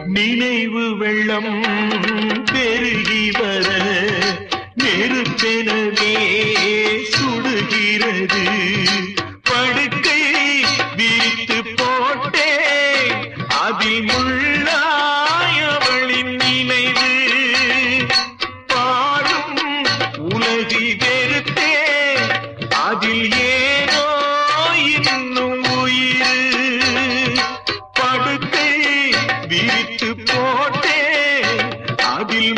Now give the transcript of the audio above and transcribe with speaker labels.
Speaker 1: நினைவு வெள்ளம் பெருகி வர நெருப்பெனவே சுடுகிறது. படுக்கை விரித்து போட்டே அதில் முள்ளாயவளின் நினைவு. பாடும் உலகி வெறுத்தே அதில் ஏனோ இன்னும் உயிர். படுக்கை விரித்து போட்டே அதில்